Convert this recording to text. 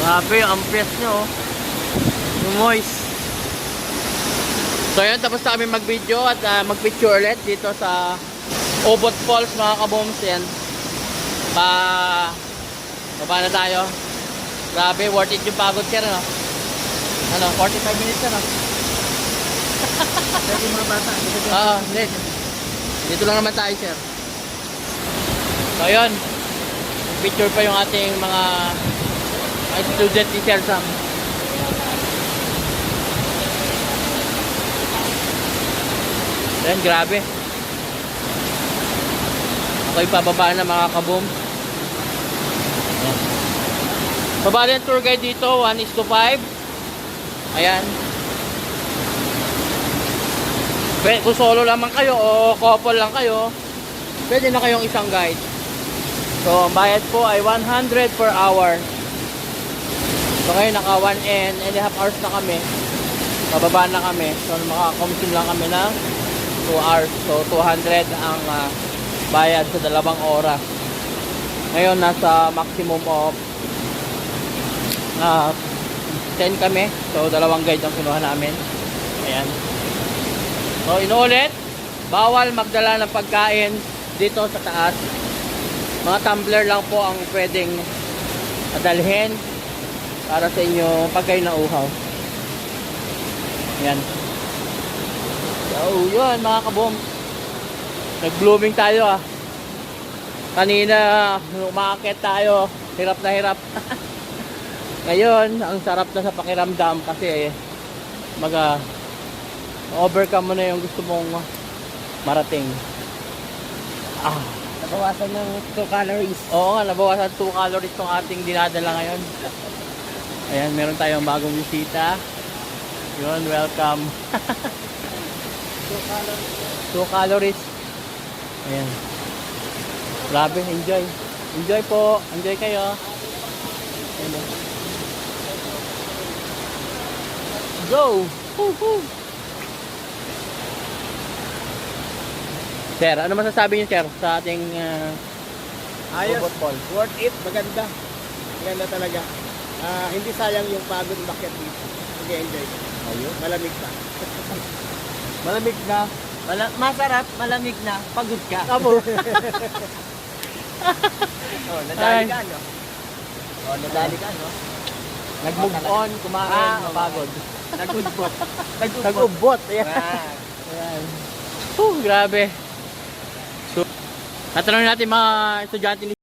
Grabe, ang press nyo. Yung moist. So yun, tapos na kami mag-video at mag-picture ulit dito sa Obot Falls mga kaboms. Yan. Baba na tayo. Grabe, worth it yung pagod sir, no? Ano, 45 minutes na, no? Pwede mga bata. Oo, dito lang naman tayo, sir. So yun, picture pa yung ating mga student ni Sir Sam. Yan, grabe. Ako'y pababa na mga kaboom. Baba din tour guide dito, 1:5. Ayan. Kung solo lamang kayo o couple lang kayo, pwede na kayong isang guide. So, ang bayad po ay 100 per hour. So, ngayon naka 1.5 hours na kami. Bababa na kami. So, makaka-consume lang kami ng 2 hours. So, 200 ang bayad sa 2 oras. Ngayon, nasa maximum of 10 kami. So, 2 guide ang kinuha namin. Ayan. So, inuulit, bawal magdala ng pagkain dito sa taas. Mga tumbler lang po ang pwedeng dalhin para sa inyo pag kayo nauhaw. Yan. So, yun mga kaboom. Nag-blooming tayo Kanina, umakit tayo. Hirap na hirap. Ngayon, ang sarap na sa pakiramdam kasi overcome mo na yung gusto mong marating. Nabawasan ng 2 calories. Oo nga, nabawasan 2 calories tong ating dinadala ngayon. Ayan, meron tayong bagong bisita. Yun, welcome. 2 calories. Ayan. Grabe, enjoy. Enjoy po. Enjoy kayo. Ayan. Go! Woohoo! Sir, ano masasabi niyo, sir, sa ating Ayos. Obot Falls? Worth it. Maganda. Maganda talaga. Hindi sayang yung pagod bakit dito. Mag-enjoy. Ayun. Malamig pa. Malamig na. Masarap, malamig na, pagod ka. Abo. Oh, nadali Ay. ka, no? Oh, nadali ka, no? Nag-move on, kumain, napagod. Nag-udbot. Nag-ubot. Ayan. Ayan. Grabe. So, tatanungin natin mga estudyante ni